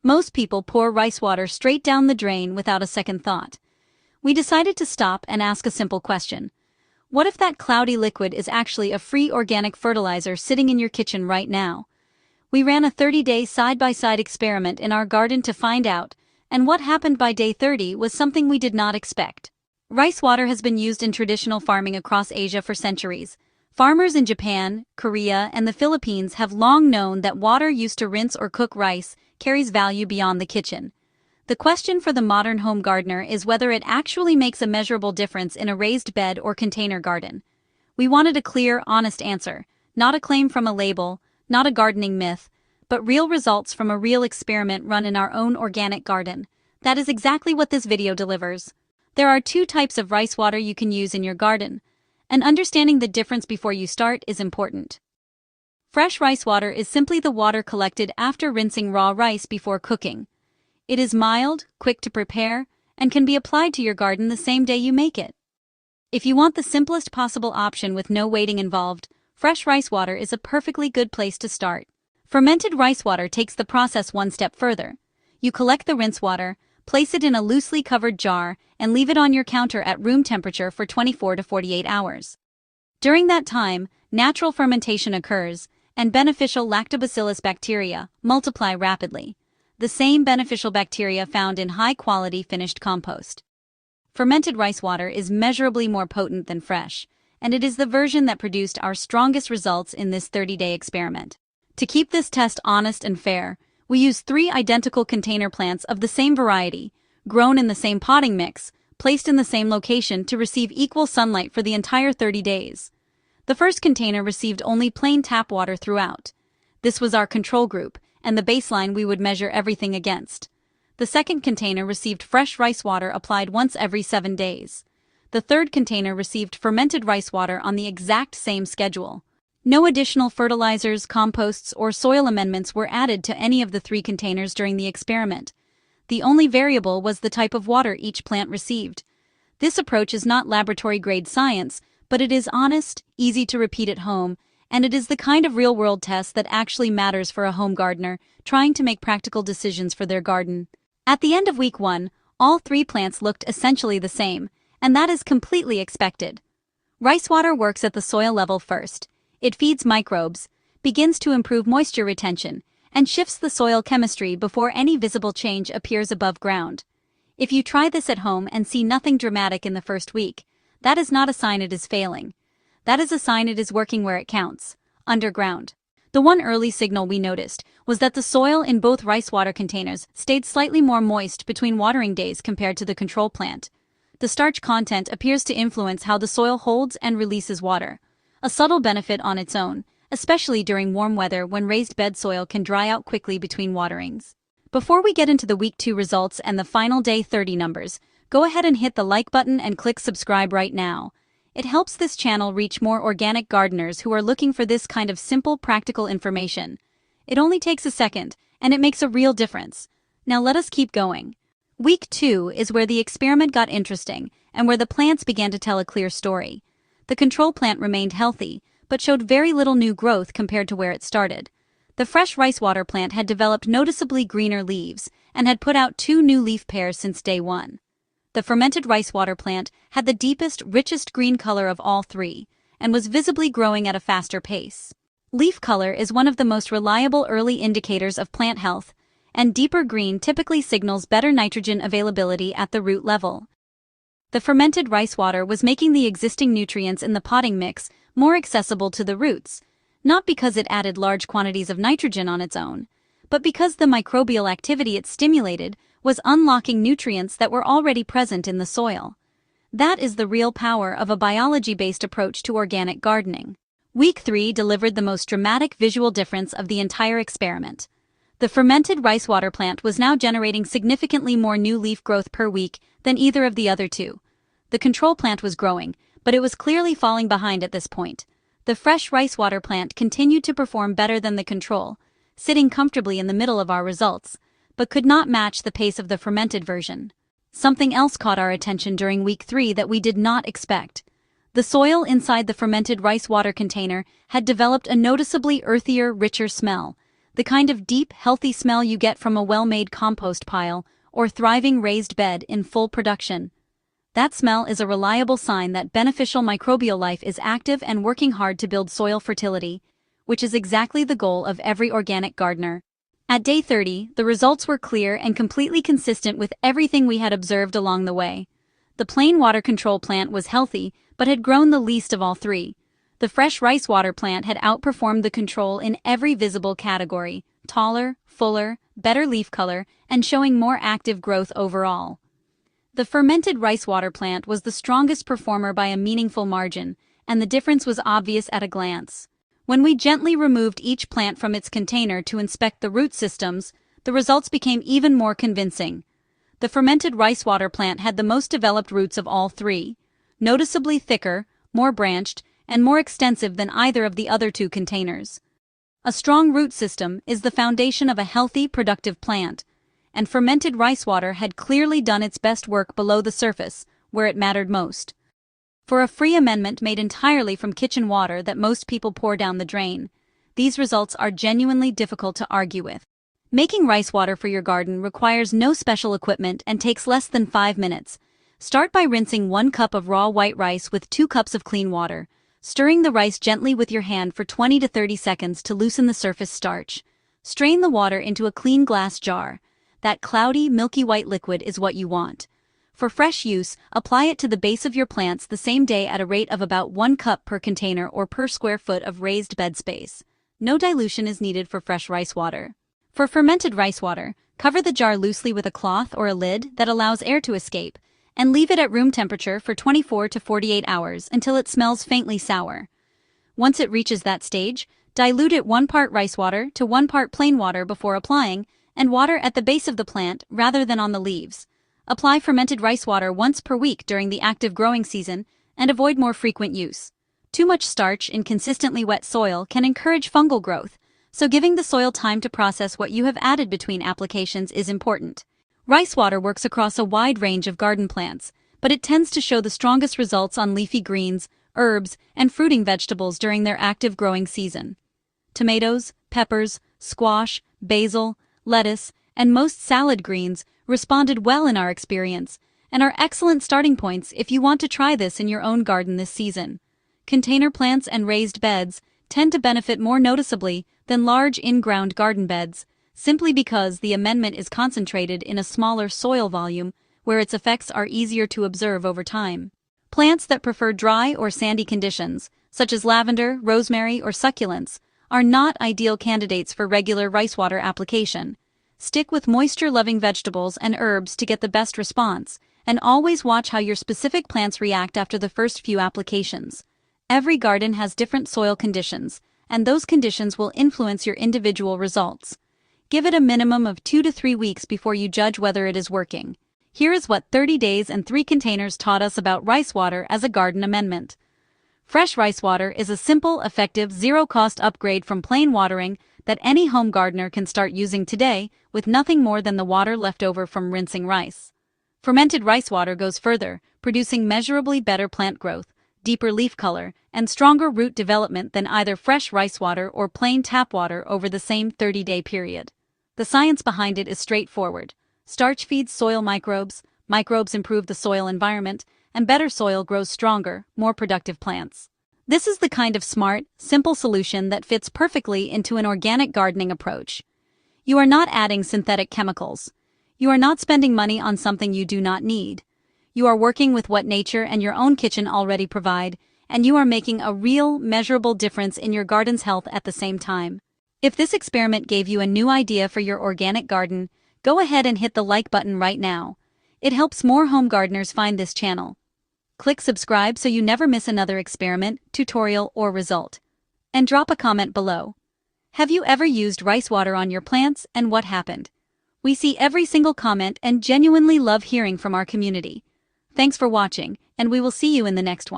Most people pour rice water straight down the drain without a second thought. We decided to stop and ask a simple question. What if that cloudy liquid is actually a free organic fertilizer sitting in your kitchen right now? We ran a 30-day side-by-side experiment in our garden to find out, and what happened by day 30 was something we did not expect. Rice water has been used in traditional farming across Asia for centuries. Farmers in Japan, Korea, and the Philippines have long known that water used to rinse or cook rice carries value beyond the kitchen. The question for the modern home gardener is whether it actually makes a measurable difference in a raised bed or container garden. We wanted a clear, honest answer, not a claim from a label, not a gardening myth, but real results from a real experiment run in our own organic garden. That is exactly what this video delivers. There are two types of rice water you can use in your garden, and understanding the difference before you start is important. Fresh rice water is simply the water collected after rinsing raw rice before cooking. It is mild, quick to prepare, and can be applied to your garden the same day you make it. If you want the simplest possible option with no waiting involved, fresh rice water is a perfectly good place to start. Fermented rice water takes the process one step further. You collect the rinse water, place it in a loosely covered jar, and leave it on your counter at room temperature for 24 to 48 hours. During that time, natural fermentation occurs, and beneficial lactobacillus bacteria multiply rapidly, the same beneficial bacteria found in high-quality finished compost. Fermented rice water is measurably more potent than fresh, and it is the version that produced our strongest results in this 30-day experiment. To keep this test honest and fair, we used 3 identical container plants of the same variety, grown in the same potting mix, placed in the same location to receive equal sunlight for the entire 30 days. The first container received only plain tap water throughout. This was our control group, and the baseline we would measure everything against. The second container received fresh rice water applied once every 7 days. The third container received fermented rice water on the exact same schedule. No additional fertilizers, composts, or soil amendments were added to any of the 3 containers during the experiment. The only variable was the type of water each plant received. This approach is not laboratory-grade science, but it is honest, easy to repeat at home, and it is the kind of real-world test that actually matters for a home gardener trying to make practical decisions for their garden. At the end of week 1, all 3 plants looked essentially the same, and that is completely expected. Rice water works at the soil level first. It feeds microbes, begins to improve moisture retention, and shifts the soil chemistry before any visible change appears above ground. If you try this at home and see nothing dramatic in the first week, that is not a sign it is failing. That is a sign it is working where it counts, underground. The one early signal we noticed was that the soil in both rice water containers stayed slightly more moist between watering days compared to the control plant. The starch content appears to influence how the soil holds and releases water, a subtle benefit on its own, especially during warm weather when raised bed soil can dry out quickly between waterings. Before we get into the week 2 results and the final day 30 numbers, go ahead and hit the like button and click subscribe right now. It helps this channel reach more organic gardeners who are looking for this kind of simple, practical information. It only takes a second, and it makes a real difference. Now let us keep going. Week 2 is where the experiment got interesting and where the plants began to tell a clear story. The control plant remained healthy, but showed very little new growth compared to where it started. The fresh rice water plant had developed noticeably greener leaves and had put out 2 new leaf pairs since day 1. The fermented rice water plant had the deepest, richest green color of all 3, and was visibly growing at a faster pace. Leaf color is one of the most reliable early indicators of plant health, and deeper green typically signals better nitrogen availability at the root level. The fermented rice water was making the existing nutrients in the potting mix more accessible to the roots, not because it added large quantities of nitrogen on its own, but because the microbial activity it stimulated was unlocking nutrients that were already present in the soil. That is the real power of a biology-based approach to organic gardening. Week 3 delivered the most dramatic visual difference of the entire experiment. The fermented rice water plant was now generating significantly more new leaf growth per week than either of the other 2. The control plant was growing, but it was clearly falling behind at this point. The fresh rice water plant continued to perform better than the control, sitting comfortably in the middle of our results, but could not match the pace of the fermented version. Something else caught our attention during week 3 that we did not expect. The soil inside the fermented rice water container had developed a noticeably earthier, richer smell. the kind of deep, healthy smell you get from a well-made compost pile or thriving raised bed in full production. That smell is a reliable sign that beneficial microbial life is active and working hard to build soil fertility, which is exactly the goal of every organic gardener. At day 30, the results were clear and completely consistent with everything we had observed along the way. The plain water control plant was healthy, but had grown the least of all three. The fresh rice water plant had outperformed the control in every visible category: taller, fuller, better leaf color, and showing more active growth overall. The fermented rice water plant was the strongest performer by a meaningful margin, and the difference was obvious at a glance. When we gently removed each plant from its container to inspect the root systems, the results became even more convincing. The fermented rice water plant had the most developed roots of all three, noticeably thicker, more branched, and more extensive than either of the other two containers. A strong root system is the foundation of a healthy, productive plant, and fermented rice water had clearly done its best work below the surface, where it mattered most. For a free amendment made entirely from kitchen water that most people pour down the drain, these results are genuinely difficult to argue with. Making rice water for your garden requires no special equipment and takes less than 5 minutes. Start by rinsing 1 cup of raw white rice with 2 cups of clean water, stirring the rice gently with your hand for 20 to 30 seconds to loosen the surface starch. Strain the water into a clean glass jar. That cloudy, milky white liquid is what you want. For fresh use, apply it to the base of your plants the same day at a rate of about 1 cup per container or per square foot of raised bed space. No dilution is needed for fresh rice water. For fermented rice water, cover the jar loosely with a cloth or a lid that allows air to escape, and leave it at room temperature for 24 to 48 hours until it smells faintly sour. Once it reaches that stage, dilute it 1 part rice water to 1 part plain water before applying, and water at the base of the plant rather than on the leaves. Apply fermented rice water once per week during the active growing season and avoid more frequent use. Too much starch in consistently wet soil can encourage fungal growth, so giving the soil time to process what you have added between applications is important. Rice water works across a wide range of garden plants, but it tends to show the strongest results on leafy greens, herbs, and fruiting vegetables during their active growing season. Tomatoes, peppers, squash, basil, lettuce, and most salad greens responded well in our experience, and are excellent starting points if you want to try this in your own garden this season. Container plants and raised beds tend to benefit more noticeably than large in-ground garden beds, simply because the amendment is concentrated in a smaller soil volume where its effects are easier to observe over time. Plants that prefer dry or sandy conditions, such as lavender, rosemary, or succulents, are not ideal candidates for regular rice water application. Stick with moisture-loving vegetables and herbs to get the best response, and always watch how your specific plants react after the first few applications. Every garden has different soil conditions, and those conditions will influence your individual results. Give it a minimum of 2 to 3 weeks before you judge whether it is working. Here is what 30 days and 3 containers taught us about rice water as a garden amendment. Fresh rice water is a simple, effective, zero-cost upgrade from plain watering that any home gardener can start using today with nothing more than the water left over from rinsing rice. Fermented rice water goes further, producing measurably better plant growth, deeper leaf color, and stronger root development than either fresh rice water or plain tap water over the same 30-day period. The science behind it is straightforward. Starch feeds soil microbes, microbes improve the soil environment, and better soil grows stronger, more productive plants. This is the kind of smart, simple solution that fits perfectly into an organic gardening approach. You are not adding synthetic chemicals. You are not spending money on something you do not need. You are working with what nature and your own kitchen already provide, and you are making a real, measurable difference in your garden's health at the same time. If this experiment gave you a new idea for your organic garden, go ahead and hit the like button right now. It helps more home gardeners find this channel. Click subscribe so you never miss another experiment, tutorial, or result. And drop a comment below. Have you ever used rice water on your plants, and what happened? We see every single comment and genuinely love hearing from our community. Thanks for watching, and we will see you in the next one.